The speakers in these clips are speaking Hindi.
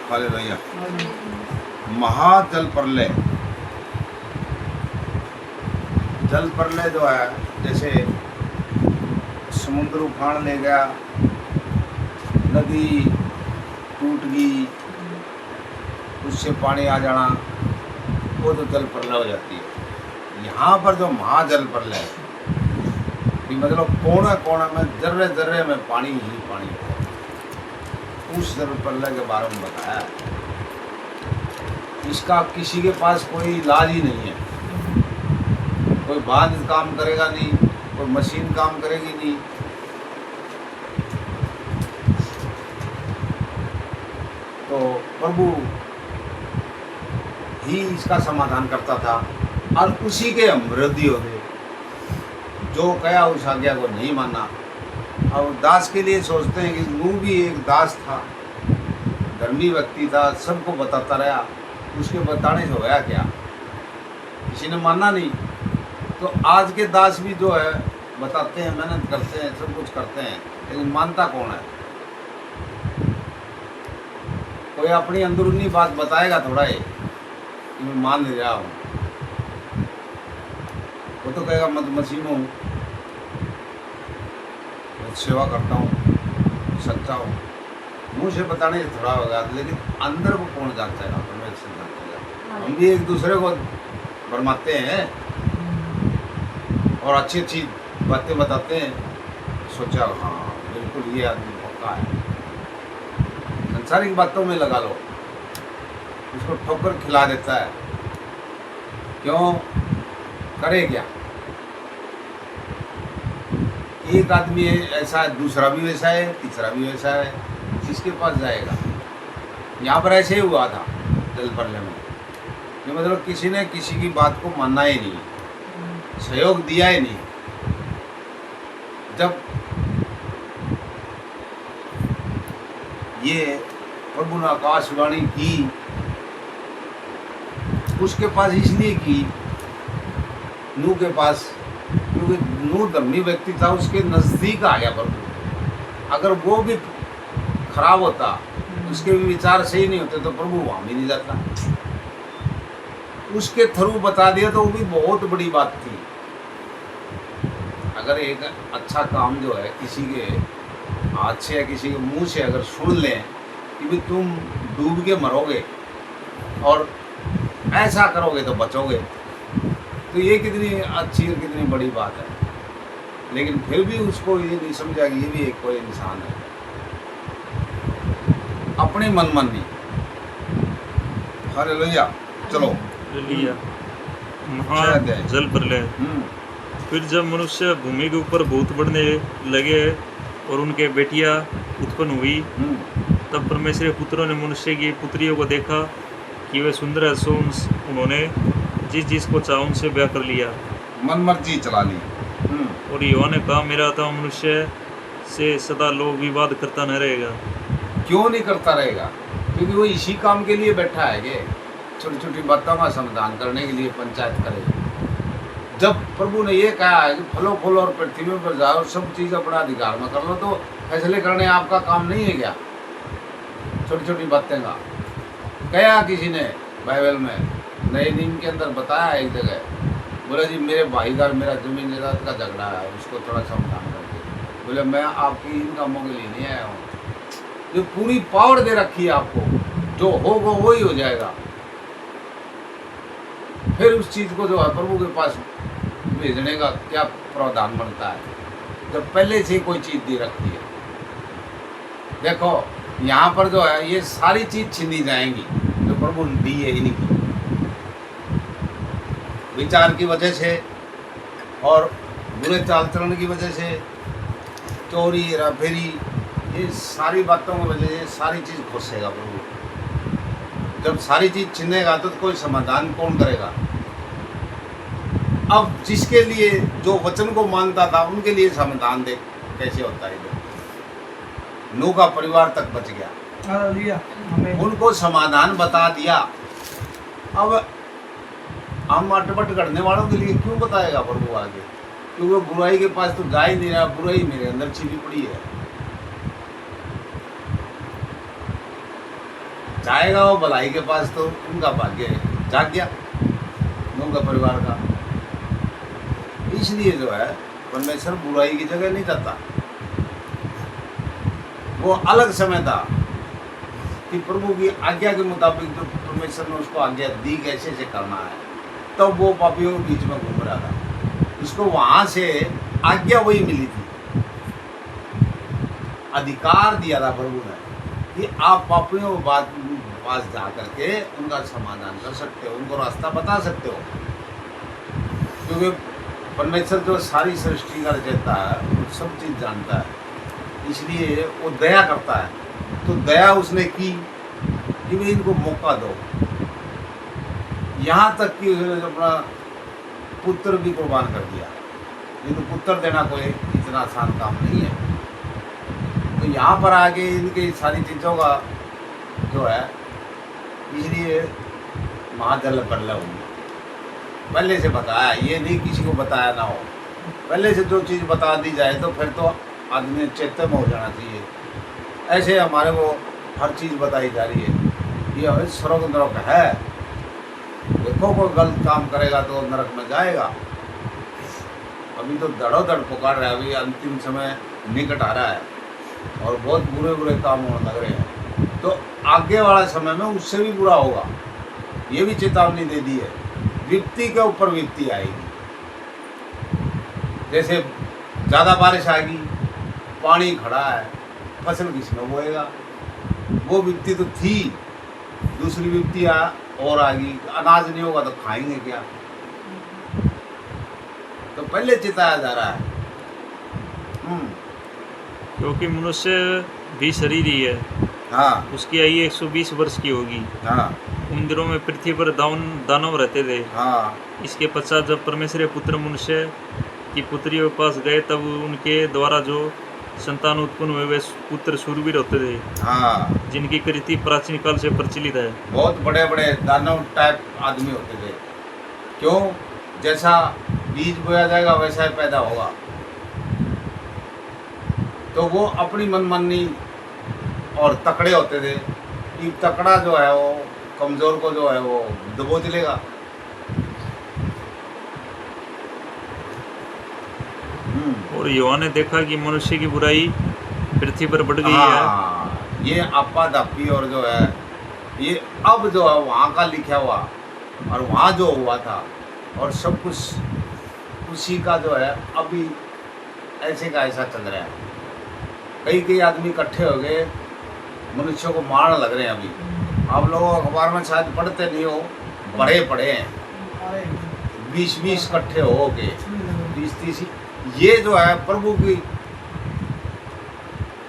हालेलुया। महाजल प्रलय, जल प्रलय जो है, जैसे समुद्र उफान ले गया, नदी टूट गई, उससे पानी आ जाना, वो तो जल प्रलय हो जाती है। यहाँ पर जो महाजल प्रलय है, कि मतलब कोने कोने में, जर्रे जर्रे में पानी ही पानी है, उस जल प्रलय के बारे में बताया है। इसका किसी के पास कोई इलाज ही नहीं है। कोई बांध काम करेगा नहीं, कोई मशीन काम करेगी नहीं। तो प्रभु ही इसका समाधान करता था, और उसी के हम विरोधी हो गए, जो कहा उस आज्ञा को नहीं माना। और दास के लिए सोचते हैं कि नूह भी एक दास था, धर्मी व्यक्ति था, सबको बताता रहा, उसके बताने से होया क्या, किसी ने माना नहीं। तो आज के दास भी जो है बताते हैं, मेहनत करते हैं, सब कुछ करते हैं, लेकिन मानता कौन है? कोई अपनी अंदरूनी बात बताएगा थोड़ा ही कि मैं मान नहीं रहा हूँ, वो तो कहेगा मत मसीह में हूँ, सेवा करता हूँ, सच्चा हूँ। मुँह से बताने से थोड़ा होगा, लेकिन अंदर को कौन जानता है? परमेश्वर जानता है। हम भी एक दूसरे को भरमाते हैं और अच्छी अच्छी बातें बताते हैं, सोचा हाँ बिल्कुल ये आदमी पक्का है। सांसारिक बातों में लगा लो, उसको ठोकर खिला देता है। क्यों करे क्या? एक आदमी ऐसा है, दूसरा भी वैसा है, तीसरा भी वैसा है, किसके पास जाएगा? यहाँ पर ऐसे ही हुआ था जल प्रलय में, कि मतलब किसी ने किसी की बात को मानना ही नहीं, सहयोग दिया ही नहीं। जब ये प्रभु ने आकाशवाणी की, उसके पास इसलिए की, नूह के पास, क्योंकि नूह धर्मी व्यक्ति था, उसके नज़दीक आ गया प्रभु। अगर वो भी खराब होता, उसके भी विचार सही नहीं होते, तो प्रभु वहाँ भी नहीं जाता। उसके थ्रू बता दिया तो वो भी बहुत बड़ी बात थी। अगर एक अच्छा काम जो है किसी के हाथ से या किसी के मुंह से अगर सुन लें कि भी तुम डूब के मरोगे और ऐसा करोगे तो बचोगे, तो ये कितनी अच्छी और कितनी बड़ी बात है। लेकिन फिर भी उसको ये नहीं समझा कि ये भी एक कोई इंसान है, अपनी मनमानी। हालेलुया। चलो हालेलुया। जल प्रलय। फिर जब मनुष्य भूमि के ऊपर बहुत बढ़ने लगे और उनके बेटियां उत्पन्न हुई, तब परमेश्वर के पुत्रों ने मनुष्य की पुत्रियों को देखा कि वे सुंदर है, सो उन्होंने जिस जिसको चाहा उनसे ब्याह कर लिया, मन मर्जी चला ली। और यूँ ने कहा, मेरा आत्मा मनुष्य से सदा लोग विवाद करता न रहेगा। क्यों नहीं करता रहेगा? क्योंकि वो इसी काम के लिए बैठा है कि छोटी छोटी बातों का समाधान करने के लिए पंचायत करे। जब प्रभु ने ये कहा है कि फलो फूलो और पृथ्वी पर जाओ, सब चीज़ अपना अधिकार में कर लो, तो फैसले करने आपका काम नहीं है क्या? छोटी छोटी बातें का कहा किसी ने बाइबल में, नए नियम के अंदर बताया एक जगह, बोले जी मेरे भाई का मेरा जमीन जायदाद का झगड़ा है, उसको थोड़ा समाधान कर दे। बोले मैं आपकी इन कामों के लिए नहीं आया हूँ। जो पूरी पावर दे रखी है आपको, जो होगा वही हो जाएगा। फिर उस चीज़ को जो है प्रभु के पास भेजने का क्या प्रावधान बनता है, जब पहले से ही कोई चीज़ दे रखी है। देखो यहाँ पर जो है ये सारी चीज़ छीनी जाएंगी जो प्रभु ने दी है इनकी, विचार की वजह से और बुरे चाल चलन की वजह से, चोरी हेराफेरी, ये सारी बातों की वजह से सारी चीज़ घुसेगा प्रभु। जब सारी चीज़ छीनेगा तो कोई समाधान कौन करेगा? अब जिसके लिए जो वचन को मानता था उनके लिए समाधान दे कैसे होता है? नूह का परिवार तक बच गया, उनको समाधान बता दिया। अब हम अटपट करने वालों के लिए क्यों बताएगा प्रभु आगे? क्योंकि बुराई के पास तो जा ही नहीं रहा, बुराई मेरे अंदर छिपी पड़ी है। जाएगा वो भलाई के पास, तो उनका भाग्य जाग गया उनका परिवार का। इसलिए जो है परमेश्वर बुराई की जगह नहीं जाता। वो अलग समय था कि प्रभु की आज्ञा के मुताबिक जो परमेश्वर ने उसको आज्ञा दी कैसे से करना है, तब तो वो पापियों के बीच में घूम रहा था। उसको वहां से आज्ञा वही मिली थी, अधिकार दिया था प्रभु ने कि आप पापियों के पास जा करके उनका समाधान कर सकते हो, उनको रास्ता बता सकते हो। क्योंकि परमेश्वर जो सारी सृष्टि का रचयिता है वो सब चीज़ जानता है, इसलिए वो दया करता है। तो दया उसने की कि भाई इनको मौका दो। यहाँ तक कि उसने अपना पुत्र भी कुर्बान कर दिया। इनको पुत्र देना कोई इतना आसान काम नहीं है। तो यहाँ पर आके इनकी सारी चीज़ों का जो है, इसलिए महाजल बदला पहले से बताया, ये नहीं किसी को बताया ना हो। पहले से जो चीज़ बता दी जाए तो फिर तो आदमी चेतन हो जाना चाहिए। ऐसे हमारे को हर चीज़ बताई जा रही है, ये हमें स्वर्ग नरक है। देखो कोई गलत काम करेगा तो नरक में जाएगा। अभी तो धड़ोधड़ पुकार रहा है, अभी अंतिम समय निकट आ रहा है और बहुत बुरे बुरे काम होने लग रहे हैं। तो आगे वाला समय में उससे भी बुरा होगा, ये भी चेतावनी दे दी है। विपत्ति के ऊपर विपत्ति आएगी। जैसे ज़्यादा बारिश आएगी, पानी खड़ा है, फसल किसमें बोएगा? वो विपत्ति तो थी, दूसरी विपत्ति और आ गई। अनाज नहीं होगा तो खाएंगे क्या? तो पहले चिताया जा रहा है। क्योंकि मनुष्य भी शरीर ही है। हाँ, उसकी आयु 120 वर्ष की होगी। हाँ, उन दिनों में पृथ्वी पर दानव रहते थे। हाँ, इसके पश्चात जब परमेश्वर के पुत्र मनुष्य की पुत्री के पास गए, तब उनके द्वारा जो संतान उत्पन्न हुए वे पुत्र शूरवीर होते थे। हाँ, जिनकी कृति प्राचीन काल से प्रचलित है। बहुत बड़े बड़े दानव टाइप आदमी होते थे। क्यों? जैसा बीज बोया जाएगा वैसा ही पैदा होगा। तो वो अपनी मनमानी और तकड़े होते थे कि तकड़ा जो है वो कमज़ोर को जो है वो दबोच लेगा। और यूहा ने देखा कि मनुष्य की बुराई पृथ्वी पर बढ़ गई है। ये आपा धापी और जो है ये अब जो है वहाँ का लिखा हुआ और वहाँ जो हुआ था और सब कुछ उसी का जो है अभी ऐसे का ऐसा चल रहा है। कई आदमी इकट्ठे हो गए, मनुष्यों को मारने लग रहे हैं। अभी आप लोगों अखबार में शायद पढ़ते नहीं हो, बड़े पड़े हैं 20-20 इकट्ठे हो गए, 20-30। ये जो है प्रभु की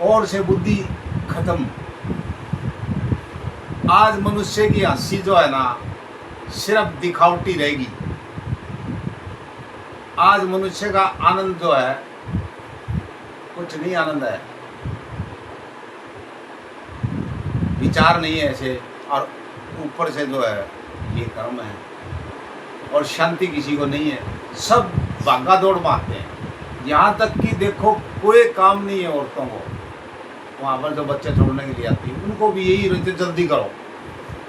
ओर से बुद्धि खत्म। आज मनुष्य की हंसी जो है ना सिर्फ दिखावटी रहेगी। आज मनुष्य का आनंद जो है कुछ नहीं आनंद है, विचार नहीं है ऐसे, और ऊपर से जो है ये कर्म है और शांति किसी को नहीं है। सब भागा दौड़ मारते हैं। यहाँ तक कि देखो कोई काम नहीं है औरतों को, वहाँ पर जो बच्चे छोड़ने के लिए आती है उनको भी यही रहते जल्दी करो।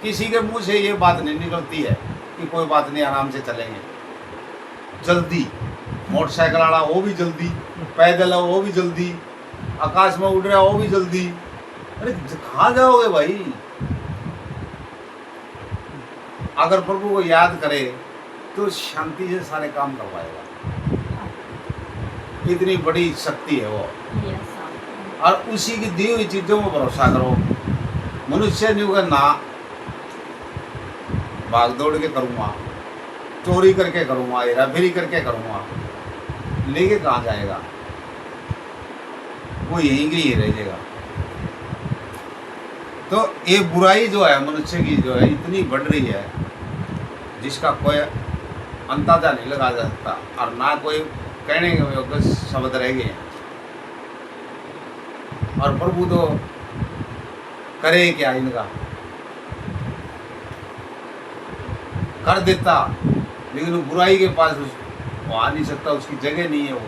किसी के मुंह से ये बात नहीं निकलती है कि कोई बात नहीं आराम से चलेंगे। जल्दी मोटरसाइकिल वाला वो भी जल्दी, पैदल है वो भी जल्दी, आकाश में उड़ रहा है वो भी जल्दी। अरे कहाँ जाओगे भाई? अगर प्रभु को याद करे तो शांति से सारे काम करवाएगा। इतनी बड़ी शक्ति है वो। और उसी की दी हुई चीज़ों में भरोसा करो। मनुष्य नहीं होगा ना भाग दौड़ के करूँगा, चोरी करके करूँगा, हेराफेरी करके करूँगा, लेके कहाँ जाएगा? वो यहीं के ही रह जाएगा। तो ये बुराई जो है मनुष्य की जो है इतनी बढ़ रही है जिसका कोई अंदाजा नहीं लगा जा सकता, और ना कोई कहने के योग्य शब्द रह गए हैं। और प्रभु तो करे क्या? इनका कर देता, लेकिन वो बुराई के पास वो आ नहीं सकता, उसकी जगह नहीं है वो।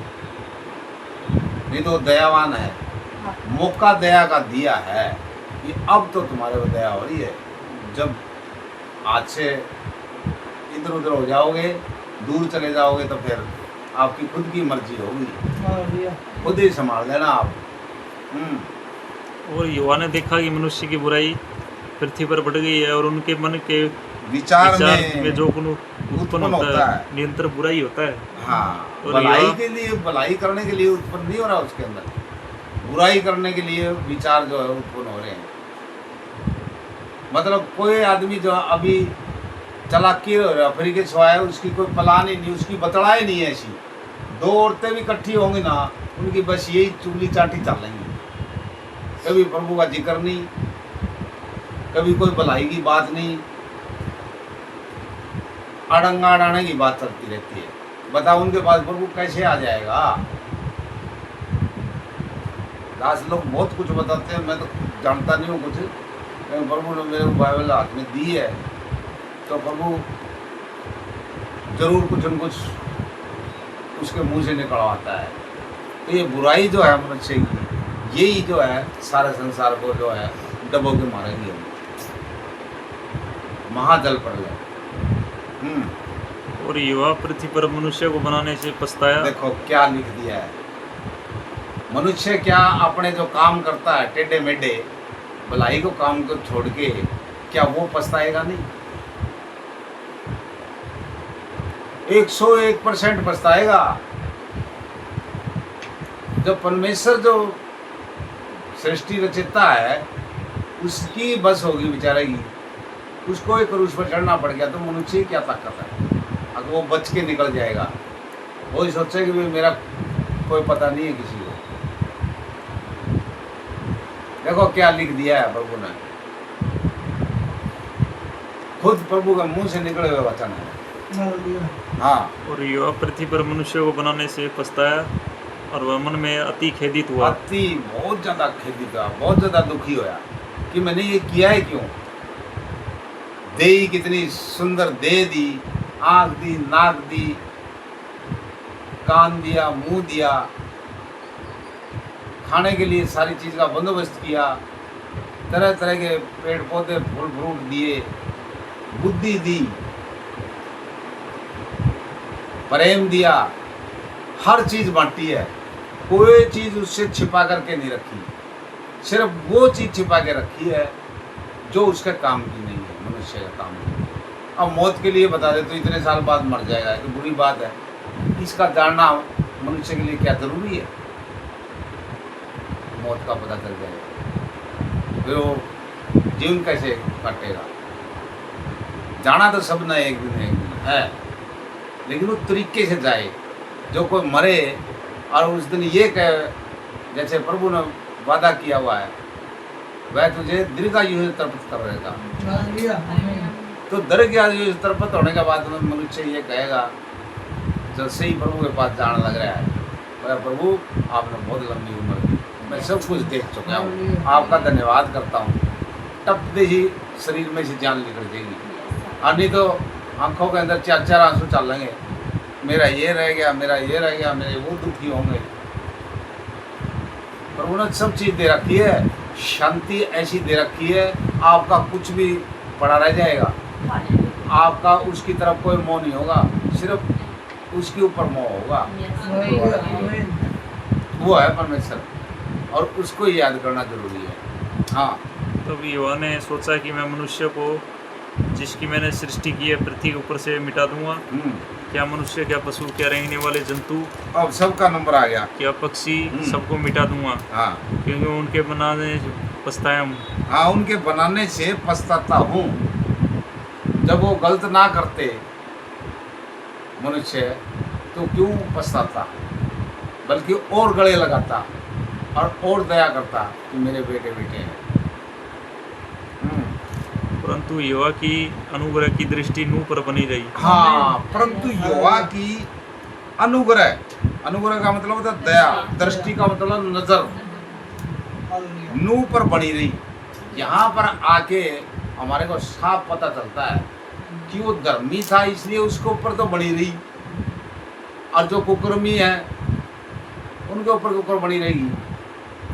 नहीं तो दयावान है, मौका दया का दिया है कि अब तो तुम्हारे को दया हो रही है। जब आज से इधर उधर हो जाओगे, दूर चले जाओगे, तो फिर आपकी खुद की मर्जी होगी, खुद ही संभाल लेना आप। और युवा ने देखा कि मनुष्य की बुराई पृथ्वी पर बढ़ गई है और उनके मन के विचार में जो उत्पन्न होता है निरंतर बुरा ही होता है। हाँ, और भलाई के लिए, भलाई करने के लिए उत्पन्न नहीं हो रहा उसके अंदर, बुराई करने के लिए विचार जो है उत्पन्न हो रहे हैं। मतलब कोई आदमी जो अभी चालाकी अफ्रीके से आया, उसकी कोई प्लान ही नहीं, उसकी बतड़ाई नहीं है ऐसी। दो औरतें भी इकट्ठी होंगी ना, उनकी बस यही चुगली चाटी चल रही है, कभी प्रभु का जिक्र नहीं, कभी कोई भलाई की बात नहीं, अड़ंगा अड़ाने की बात चलती रहती है। बताओ उनके पास प्रभु कैसे आ जाएगा? दास लोग बहुत कुछ बताते हैं, मैं तो जानता नहीं हूँ कुछ, लेकिन प्रभु ने मेरे को बाइबल हाथ में दी है, तो प्रभु जरूर कुछ न कुछ उसके मुंह से निकलवाता है। तो ये बुराई जो है मनुष्य की, यही जो है सारे संसार को जो है डबो के मारेंगे, महाजल प्रलय। और युवा पृथ्वी पर मनुष्य को बनाने से पछताया। देखो क्या लिख दिया है, मनुष्य क्या अपने जो काम करता है टेढ़े मेढ़े भलाई को काम को छोड़ के, क्या वो पछताएगा नहीं? 101% पछताएगा। जब परमेश्वर जो सृष्टि रचयिता है उसकी बस होगी बेचारे की, उसको एक क्रूस पर चढ़ना पड़ गया, तो मनुष्य की क्या ताकत है? अगर वो बच के निकल जाएगा, वो ही सोचे कि मेरा कोई पता नहीं है किसी को। देखो क्या लिख दिया है प्रभु ने, खुद प्रभु के मुंह से निकले हुए वचन है। हाँ, और युवा पृथ्वी पर मनुष्य को बनाने से पछताया और वह मन में अति खेदित हुआ। अति बहुत ज्यादा खेदित हुआ, बहुत ज्यादा दुखी होया कि मैंने ये किया है क्यों। देही कितनी सुंदर दे दी, आँख दी, नाक दी, कान दिया, मुंह दिया, खाने के लिए सारी चीज़ का बंदोबस्त किया, तरह तरह के पेड़ पौधे फूल फ्रूट दिए, बुद्धि दी, प्रेम दिया, हर चीज़ बांटी है, कोई चीज़ उससे छिपा करके नहीं रखी, सिर्फ वो चीज़ छिपा के रखी है जो उसके काम की नहीं है, मनुष्य का काम की। अब मौत के लिए बता दे तो इतने साल बाद मर जाएगा, तो बुरी बात है, इसका जानना मनुष्य के लिए क्या जरूरी है? मौत का पता चल जाएगा, फिर वो जीवन कैसे काटेगा? जाना तो सब ना एक दिन है, लेकिन वो तरीके से जाए। जो कोई मरे और उस दिन ये कहे, जैसे प्रभु ने वादा किया हुआ है, वह तुझे दीर्घायु से तर्पत कर रहेगा। तो दीर्घायु से तर्पत होने के बाद में मनुष्य ये कहेगा, जब से ही प्रभु के पास जाने लग रहा है, वह प्रभु आपने बहुत लंबी उम्र दी, मैं सब कुछ देख चुका हूँ, आपका धन्यवाद करता हूँ। टपते ही शरीर में से जान निकल जाएगी, और नहीं तो आंखों के अंदर 4-4 आंसू चल लेंगे, मेरा ये रह गया, मेरा ये रह गया, मेरे वो दुखी होंगे। प्रभु ने सब चीज़ दे रखी है, शांति ऐसी दे रखी है, आपका कुछ भी पड़ा रह जाएगा, आपका उसकी तरफ कोई मोह नहीं होगा, सिर्फ उसके ऊपर मोह होगा। वो है परमेश्वर, और उसको याद करना जरूरी है। हाँ, तब युवा ने सोचा कि मैं मनुष्य को जिसकी मैंने सृष्टि की है पृथ्वी के ऊपर से मिटा दूंगा। क्या मनुष्य, क्या पशु, क्या रेंगने वाले जंतु, अब सबका नंबर आ गया, क्या पक्षी, सबको मिटा दूंगा। हाँ, क्योंकि उनके बनाने से पछताया हूँ। हाँ, उनके बनाने से पछताता हूँ। जब वो गलत ना करते मनुष्य, तो क्यों पछताता, बल्कि और गले लगाता और दया करता कि मेरे बेटे बेटे हैं। परंतु युवा की अनुग्रह की दृष्टि नूह पर बनी रही। हाँ, परंतु युवा की अनुग्रह, अनुग्रह का मतलब होता है दया, दृष्टि का मतलब नजर, नूह पर बनी रही। यहाँ पर आके हमारे को साफ पता चलता है कि वो धर्मी था, इसलिए उसके ऊपर तो बनी रही, और जो कुकर्मी है उनके ऊपर बनी रहेगी,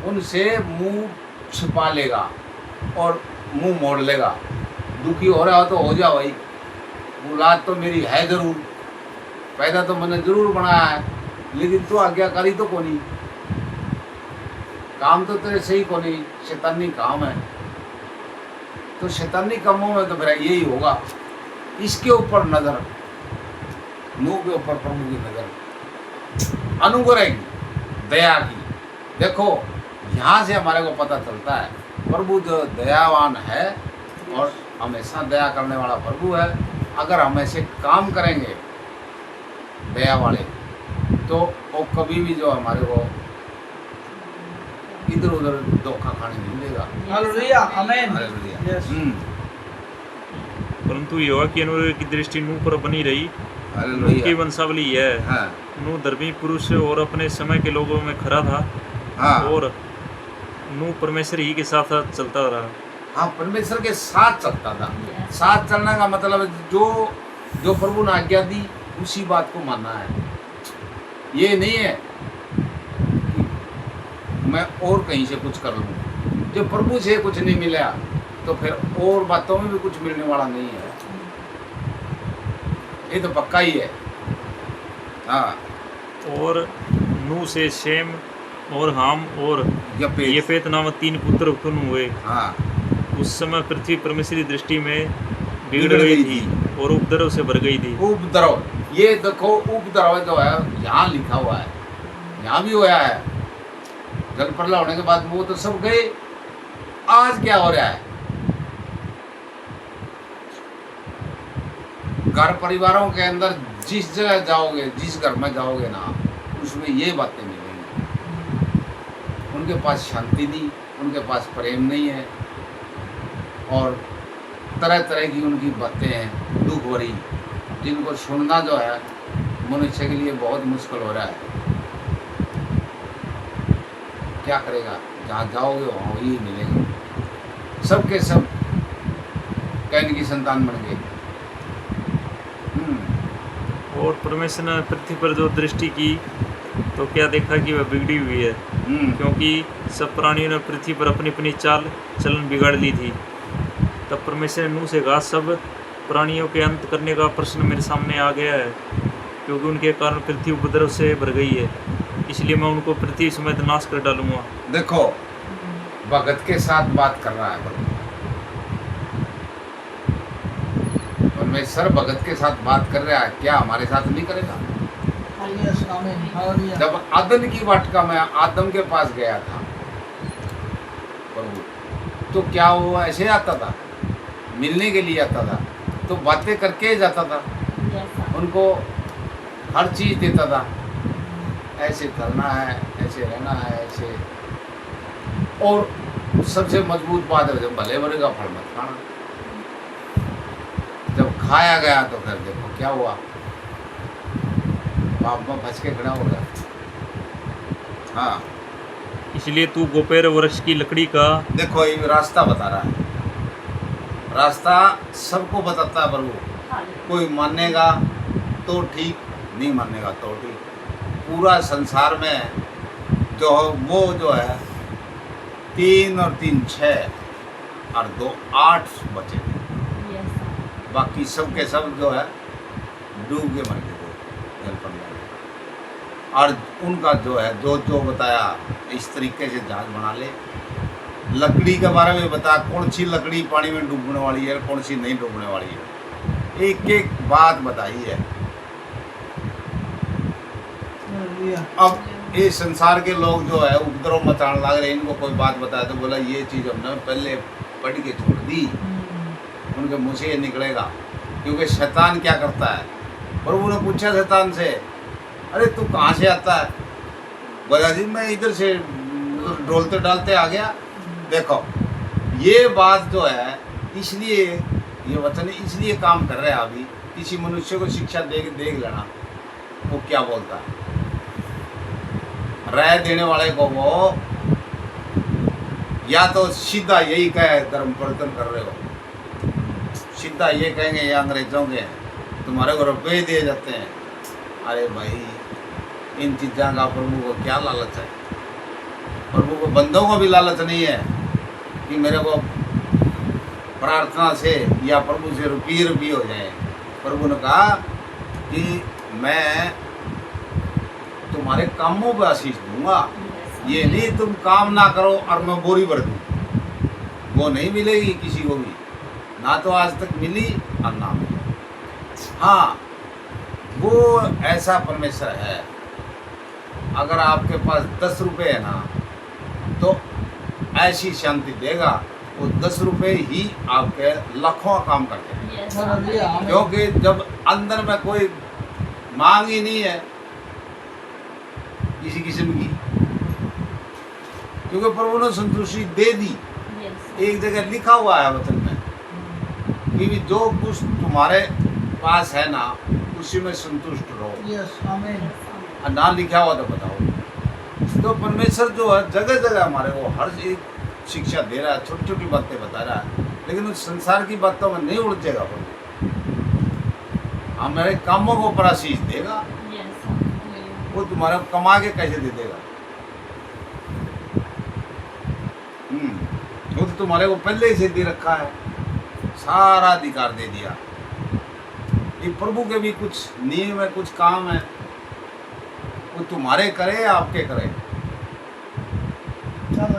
उनसे मुंह छिपा लेगा और मुंह मोड़ लेगा, दुखी हो रहा हो तो हो जा भाई, औलाद तो मेरी है जरूर, पैदा तो मैंने जरूर बनाया है, लेकिन तू आज्ञाकारी तो को नहीं, काम तो तेरे सही को नहीं, शैतानी काम है। तो शैतानी कामों में तो फिर यही होगा। इसके ऊपर नजर, नूह के ऊपर प्रभु की नजर, अनुग्रह की, दया की। देखो यहाँ से हमारे को पता चलता है प्रभु जो दयावान है और हमेशा दया करने वाला प्रभु है। अगर हम ऐसे काम करेंगे दया वाले, तो वो कभी भी जो हमारे को इधर उधर धोखा खाने नहीं मिलेगा। हालेलुया, आमीन। हालेलुया। यस। परंतु यहोवा की अनुग्रह की दृष्टि नूह पर बनी रही। नूह की हालेलुया। वंशावली है, हाँ नूह धर्मी पुरुष और अपने समय के लोगों में खरा था, हाँ और नूह परमेश्वर ही के साथ साथ चलता रहा। हाँ, परमेश्वर के साथ चलता था। साथ चलने का मतलब जो जो प्रभु ने आज्ञा दी उसी बात को मानना है। ये नहीं है कि मैं और कहीं से कुछ कर लूँ। जब प्रभु से कुछ नहीं मिला तो फिर और बातों में भी कुछ मिलने वाला नहीं है, ये तो पक्का ही है। हाँ, और नूह से शेम और हाम और यपेत। येफेत नामक 3 पुत्र उत्पन्न हुए। हाँ, उस समय पृथ्वी परमेश्वरी दृष्टि में बिगड़ बिगड़ गई गई थी थी और उपद्रव से भर गई थी। उपद्रव, ये देखो उपद्रव जो है यहाँ लिखा हुआ है, यहाँ भी होया है। जल प्रलय होने के बाद वो तो सब गए। आज क्या हो रहा है, घर परिवारों के अंदर जिस जगह जाओगे, जिस घर में जाओगे ना, उसमें ये बातें मिलेंगी। उनके पास शांति नहीं, उनके पास प्रेम नहीं है, और तरह तरह की उनकी बातें हैं दुख भरी, जिनको सुनना जो है मनुष्य के लिए बहुत मुश्किल हो रहा है। क्या करेगा, जहाँ जाओगे वहाँ वही मिलेगा। सबके सब कैन की संतान बन गए। और परमेश्वर ने पृथ्वी पर जो दृष्टि की तो क्या देखा कि वह बिगड़ी हुई है, क्योंकि सब प्राणियों ने पृथ्वी पर अपनी अपनी चाल चलन बिगाड़ ली थी। तब परमेश्वर ने नूह से कहा, सब प्राणियों के अंत करने का प्रश्न मेरे सामने आ गया है, क्योंकि उनके कारण पृथ्वी उपद्रव से भर गई है, इसलिए मैं उनको पृथ्वी समेत नाश कर डालूंगा। देखो भगत के साथ बात कर रहा है प्रभु। परमेश्वर भगत के साथ बात कर रहा है, क्या हमारे साथ नहीं करेगा? यस, आमीन। हालेलुया। जब आदम की वाटिका में आदम के पास गया था प्रभु, तो क्या वो ऐसे आता था, मिलने के लिए आता था, तो बातें करके जाता था, उनको हर चीज देता था, ऐसे करना है, ऐसे रहना है, ऐसे। और सबसे मजबूत बात है, जब भले भले का फल मत खाना। जब खाया गया तो फिर देखो क्या हुआ, पाप में फंस के खड़ा हो गया। हाँ, इसलिए तू गोपेर वृक्ष की लकड़ी का देखो ये रास्ता बता रहा है, रास्ता सबको बताता है प्रभु। कोई मानेगा तो ठीक, नहीं मानेगा तो ठीक। पूरा संसार में जो वो जो है 3 और 3 6 और 2 8 बचे, बाकी सब के सब जो है डूब के मर गए जल पर। और उनका जो है जो जो बताया इस तरीके से जहाज बना ले। लकड़ी के बारे में बता, कौन सी लकड़ी पानी में डूबने वाली है, कौन सी नहीं डूबने वाली है, एक एक बात बताई है। हालेलुया। अब ये संसार के लोग जो है उपद्रव मचाने लग रहे, इनको कोई बात बताया तो बोला ये चीज़ हमने पहले पढ़ के छोड़ दी, उनके मुँह से ये निकलेगा। क्योंकि शैतान क्या करता है, प्रभु ने पूछा शैतान से, अरे तू कहाँ से आता है? बोला जी मैं इधर से डोलते डालते आ गया। देखो ये बात जो है, इसलिए ये वचन इसलिए काम कर रहे हैं। अभी किसी मनुष्य को शिक्षा देख लेना वो क्या बोलता है। राय देने वाले को वो या तो सीधा यही कहे धर्म परिवर्तन कर रहे हो, सीधा ये कहेंगे ये अंग्रेजों के हैं, तुम्हारे को रुपये दिए जाते हैं। अरे भाई इन चीज़ों का प्रभु को क्या लालच है? प्रभु को बंदों को भी लालच नहीं है कि मेरे को प्रार्थना से या प्रभु से रुपये हो जाए। प्रभु ने कहा कि मैं तुम्हारे कामों पर आशीष दूंगा, ये नहीं तुम काम ना करो और मैं बोरी भर दूँ, वो नहीं मिलेगी किसी को भी, ना तो आज तक मिली और ना मिली। हाँ, वो ऐसा परमेश्वर है, अगर आपके पास 10 रुपये है ना तो ऐसी शांति देगा, वो 10 रुपये ही आपके लाखों काम करते हैं। हालेलुया आमीन। क्योंकि जब अंदर में कोई मांग ही नहीं है किसी किस्म की, क्योंकि प्रभु ने संतुष्टि दे दी। एक जगह लिखा हुआ है वचन में कि जो कुछ तुम्हारे पास है ना उसी में संतुष्ट रहो, यस आमीन। और ना लिखा हुआ तो बताओ। तो परमेश्वर जो है जगह जगह हमारे को हर एक शिक्षा दे रहा है, छोटी छोटी बातें बता रहा है, लेकिन उस संसार की बातों में नहीं उलझेगा प्रभु। हमारे कामों को ऊपर आशीष देगा, वो तुम्हारा कमा के कैसे दे देगा। वो तो तुम्हारे को पहले ही से दे रखा है, सारा अधिकार दे दिया। ये प्रभु के भी कुछ नियम है, कुछ काम है, वो तुम्हारे करे या आपके करे।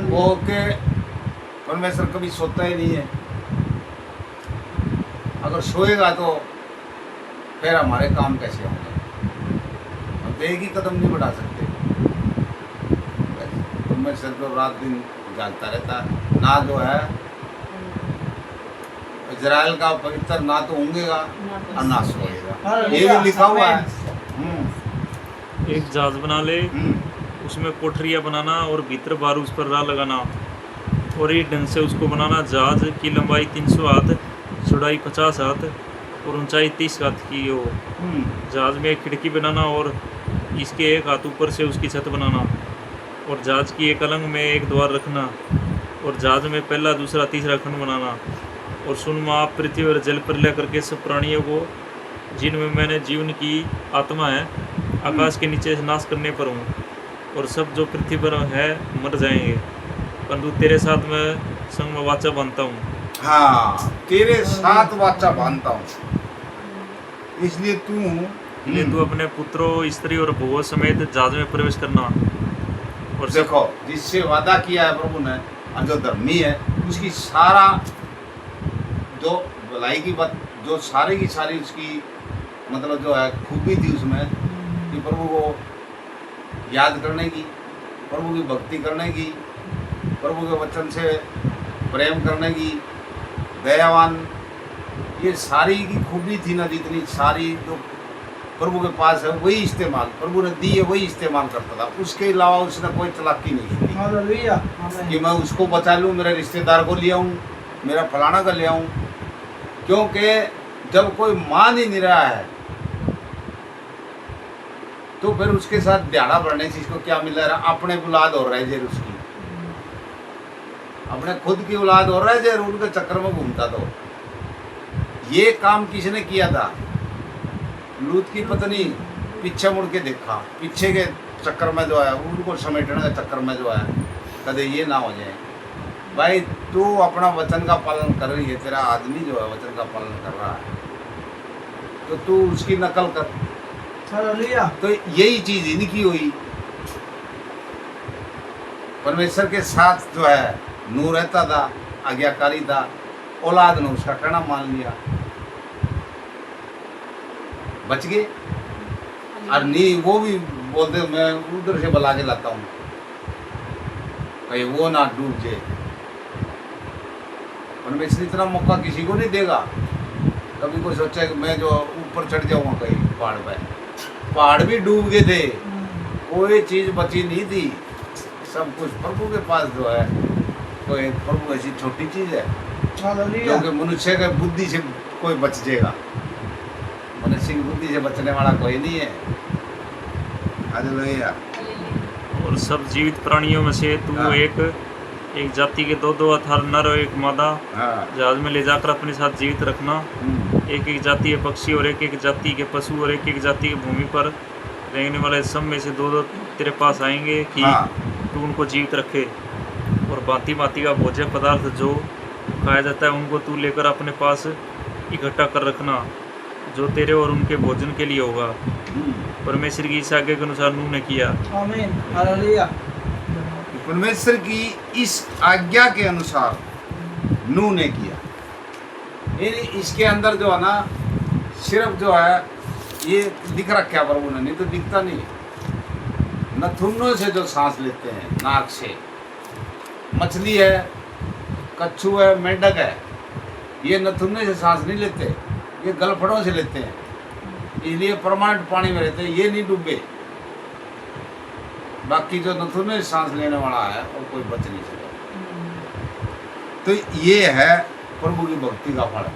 वो के परमेश्वर कभी सोता ही नहीं है, अगर सोएगा तो फिर हमारे काम कैसे होंगे, हम तो एक ही कदम नहीं बढ़ा सकते। परमेश्वर तो रात दिन जागता रहता, ना जो है इजराइल का पवित्र ना तो ऊँगेगा और ना सोएगा, ये भी लिखा हुआ है। एक जहाज बना ले, उसमें कोठरियाँ बनाना और भीतर बाहर उस पर राह लगाना, और एक ढंग से उसको बनाना। जहाज की लंबाई 300 हाथ, चौड़ाई 50 हाथ और ऊंचाई 30 हाथ की हो। जहाज में एक खिड़की बनाना और इसके एक हाथ ऊपर से उसकी छत बनाना, और जहाज की एक अलंग में एक द्वार रखना, और जहाज में पहला दूसरा तीसरा खंड बनाना। और सुन, मैं आप पृथ्वी और जल पर ले करके सब प्राणियों को जिनमें मैंने जीवन की आत्मा है आकाश के नीचे से नाश करने पर हूँ, और सब जो पृथ्वी पर है मर जाएंगे, परंतु तेरे साथ मैं संग में वाचा बांधता हूँ। हाँ, तेरे साथ वाचा बांधता हूँ, इसलिए तू अपने पुत्रों, स्त्री और बहुओं समेत जहाज में प्रवेश करना। और देखो, जिससे वादा किया है प्रभु ने और जो धर्मी है उसकी सारा जो भलाई की बात, जो सारी की सारी उसकी मतलब जो है खूबी थी उसमें कि प्रभु को याद करने की, प्रभु की भक्ति करने की, प्रभु के वचन से प्रेम करने की, दयावान, ये सारी की खूबी थी ना, जितनी सारी जो प्रभु के पास है वही इस्तेमाल प्रभु ने दी है, वही इस्तेमाल करता था। उसके अलावा उसने कोई चालाकी नहीं की हालेलुया आमीन। कि मैं उसको बचा लूँ, मेरे रिश्तेदार को ले आऊँ, मेरा फलाना का ले आऊँ, क्योंकि जब कोई मान ही नहीं रहा है तो फिर उसके साथ ध्याड़ा बढ़ने से इसको क्या मिल रहा है? अपने औलाद हो रहा है जेर, उसकी अपने खुद की औलाद हो रहा है जेर, उनके चक्कर में घूमता। तो ये काम किसने किया था? लूत की पत्नी पीछे मुड़ के देखा, पीछे के चक्कर में जो है उनको समेटने के चक्कर में जो है कदे ये ना हो जाए। भाई तू अपना वचन का पालन कर रही है, तेरा आदमी जो है वचन का पालन कर रहा है, तो तू उसकी नकल कर। हालेलुया। तो यही चीज इनकी हुई, परमेश्वर के साथ जो है नूर रहता था, आज्ञाकारी था, औलाद ने उसका कहना मान लिया, बच गए। और नहीं, वो भी बोलते मैं उधर से बुला के लाता हूँ, भाई वो ना डूब जाए। परमेश्वर इतना मौका किसी को नहीं देगा। कभी कोई सोचा कि मैं जो ऊपर चढ़ जाऊँगा कहीं पहाड़ पे, पहाड़ भी डूब गए थे, कोई चीज़ बची नहीं थी, सब कुछ प्रभु के पास जो है। कोई प्रभु ऐसी छोटी चीज़ है हालेलुया। जो कि मनुष्य के बुद्धि से कोई बच जाएगा, मनुष्य की बुद्धि से बचने वाला कोई नहीं है। हालेलुया। और सब जीवित प्राणियों में से तू हाँ। एक जाति के दो अथार नर और एक मादा हाँ। जहाज में ले जाकर अपने साथ जीवित रखना। एक एक जाति के पक्षी और एक एक जाति के पशु और एक एक जाति की भूमि पर रहने वाले सब में से दो तेरे पास आएंगे कि हाँ। तू उनको जीवित रखे। और भांति भांति का भोज्य पदार्थ जो खाया जाता है उनको तू लेकर अपने पास इकट्ठा कर रखना, जो तेरे और उनके भोजन के लिए होगा। परमेश्वर की इस आज्ञा के अनुसार नूह ने किया। आमीन हालेलुया। परमेश्वर की इस आज्ञा के अनुसार नूह ने किया। इसके अंदर जो है ना, सिर्फ जो है ये दिख रखा प्रभु ने, नहीं तो दिखता नहीं है। नथुनों से जो सांस लेते हैं, नाक से, मछली है, कच्छू है, मेंढक है, ये नथुने से सांस नहीं लेते, ये गलफड़ों से लेते हैं, इसलिए परमानेंट पानी में रहते हैं, ये नहीं डूबे। बाकी जो नथुने से सांस लेने वाला है वो कोई बच नहीं सकता। तो ये है प्रभु की भक्ति का फल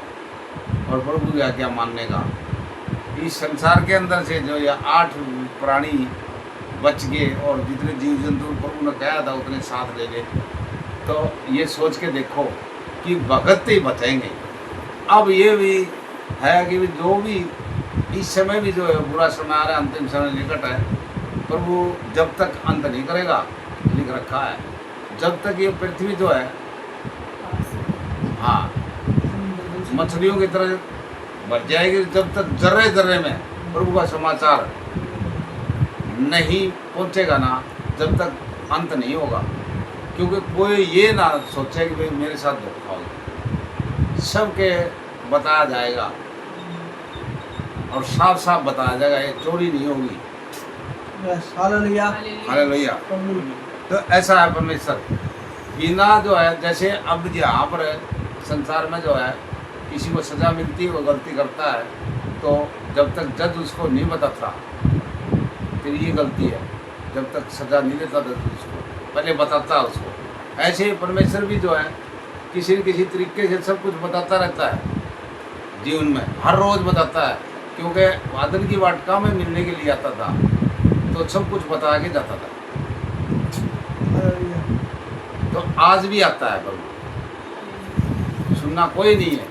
और प्रभु की आज्ञा मानने का। इस संसार के अंदर से जो ये 8 प्राणी बच गए और जितने जीव जंतु प्रभु ने कहा था उतने साथ ले गए, तो ये सोच के देखो कि भगत ही बचेंगे। अब ये भी है कि जो भी इस समय भी जो है बुरा समय आ रहा है, अंतिम समय निकट है, प्रभु जब तक अंत नहीं करेगा, लिख रखा है, जब तक ये पृथ्वी जो है हाँ मछलियों की तरह बढ़ जाएगी, जब तक जर्रे जर्रे में प्रभु का समाचार नहीं पहुंचेगा ना, जब तक अंत नहीं होगा। क्योंकि कोई ये ना सोचे कि भाई मेरे साथ धोखा होगा, सबके बताया जाएगा और साफ साफ बताया जाएगा, ये चोरी नहीं होगी। Yes hallelujah hallelujah. तो ऐसा है परमेश्वर बिना जो है, जैसे अब यहाँ पर संसार में जो है किसी को सज़ा मिलती है, वो गलती करता है, तो जब तक जज उसको नहीं बताता फिर ये गलती है, जब तक सज़ा नहीं देता जज उसको पहले बताता है उसको। ऐसे ही परमेश्वर भी जो है किसी न किसी तरीके से सब कुछ बताता रहता है जीवन में, हर रोज़ बताता है, क्योंकि बादल की वाटिका में मिलने के लिए आता था तो सब कुछ बता के जाता था। हालेलुया। तो आज भी आता है प्रभु, सुनना कोई नहीं है,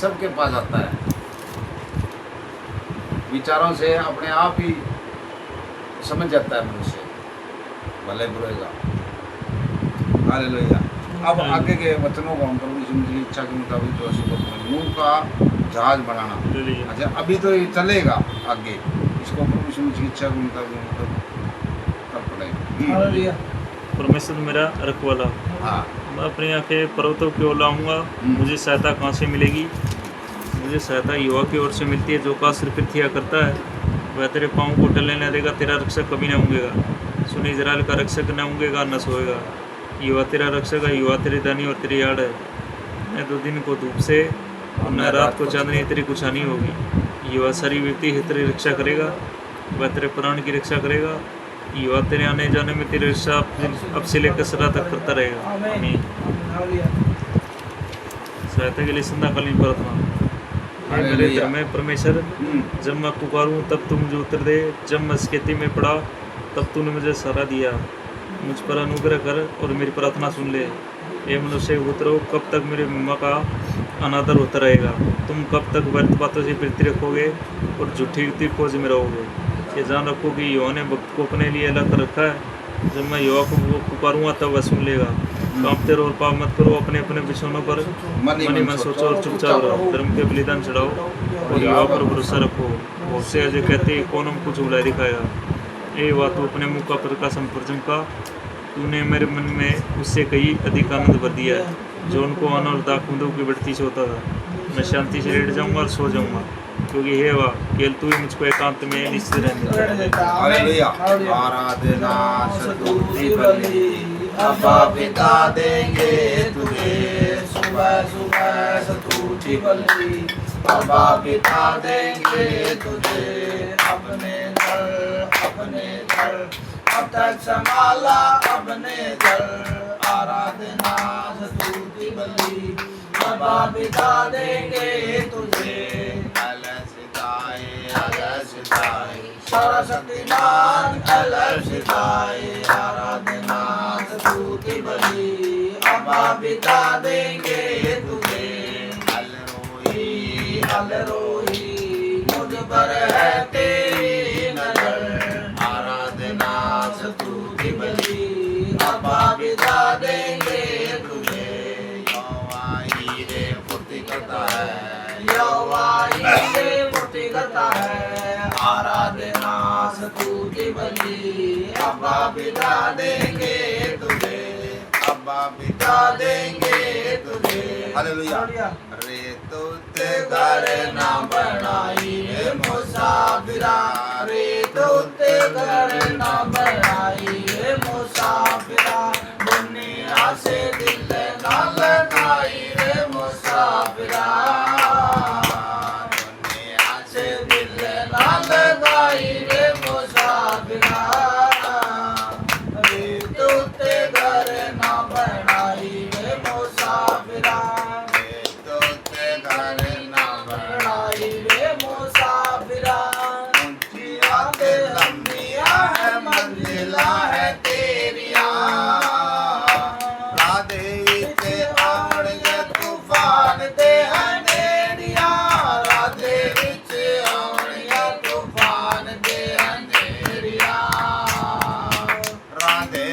सबके पास आता है। विचारों से अपने आप ही समझ जाता है मनुष्य भले बुरे का। हालेलुया। अब आगे के वचनों को हम प्रभु यीशु मसीह की इच्छा के मुताबिक जो है नूह का जहाज बनाना। अच्छा अभी तो ये चलेगा आगे, इसको प्रभु यीशु मसीह की इच्छा के मुताबिक कर पड़ेगा। हालेलुया। परमेश्वर मेरा रखवाला, हाँ मैं अपनी आंखें पर्वतों की ओर लाऊंगा, मुझे सहायता कहाँ से मिलेगी? मुझे सहायता युवा की ओर से मिलती है, जो का सिर पृथ्वी करता है वह तेरे पाँव को टलने न देगा, तेरा रक्षक कभी न ऊँगेगा। सुन इजराइल का रक्षक न ऊँगेगा न सोएगा। युवा तेरा रक्षक है, युवा तेरी दानी और तेरी आड़ है। न तो दिन को धूप से और न रात को चांदनी तेरी कुछ हानि होगी। युवा सारी व्यक्ति ही तेरी रक्षा करेगा, वह तेरे प्राण की रक्षा करेगा। युवा तेरे आने जाने में तेरी रक्षा अब से लेकर सदा तक करता रहेगा। आमीन। हालेलुया। सहायता के लिए संध्याकालीन प्रार्थना। हे मेरे धर्म परमेश्वर, जब मैं पुकारूं तब तू मुझे उत्तर दे, जब मैं स्थिति में पड़ा तब तूने मुझे सहारा दिया। मुझ पर अनुग्रह कर और मेरी प्रार्थना सुन ले। ये मनुष्य उतरो, कब तक मेरे मम्मा का अनादर होता रहेगा? तुम कब तक व्यर्थ बातों से प्रीति रखोगे और झूठी युक्ति खोज में रहोगे? ये जान रखो कि युवा ने भक्त को अपने लिए अलग कर रखा है। जब मैं युवा को पुकारूंगा तब वह सुन लेगा। कांपते रहो और पाप मत करो, अपने अपने बिछौनों पर मन में सोचो और चुपचाप रहो। धर्म के बलिदान चढ़ाओ और युवा पर भरोसा रखो। बहुत से अजय कहते कौन हमको चुगला दिखाएगा? ये बात तू अपने मुँह का प्रकाश प्रजम का, तूने मेरे मन में उससे कई अधिक आनंद भर दिया है, जो उनको अन्न और दाखमधु की बढ़ती से होता था। मैं शांति से लेट जाऊंगा और सो जाऊंगा, क्योंकि हे वाह केवल तू ही मुझको एकांत में निश्चित रहने देता है। हालेलुया। आराधना स्तुति बलि अब्बा पिता देंगे तुझे, सुबह सुबह स्तुति बलि अब्बा पिता देंगे तुझे। अपने घर अब तक संभाला अपने घर, आराधना स्तुति बलि अब्बा पिता देंगे तुझे। सर्वशक्तिमान अलर्षिताय, आराधना स्तुति बलि अब्बा पिता देंगे तुझे। अलरोही मुझ पर है तेरी नजर, आराधना स्तुति बलि अब्बा पिता देंगे तुझे। स्तुति बलि अब्बा बिता देंगे तुझे, अब्बा बिता देंगे तुझे। हालेलुया। हालेलुया। रे तुझे घर ना बनाई रे मुसाफिरा, रे तुझे घर ना बनाई रे मुसाफिरा, दुनिया से दिल ना लगाई रे मुसाफिरा, दुनिया से दिल ना लगाई रे मुसाफिरा, रे तुझे घर ना बनाई रे मुसाफिरा, रे तुझे घर ना बनाई रे मुसाफिरा। ऊंचियां ते लंबियां है मंजिला है तेरियां, राधे विच आउणगे तूफान ते अंधेरियां, राधे विच आउणगे तूफान ते अंधेरियां, राधे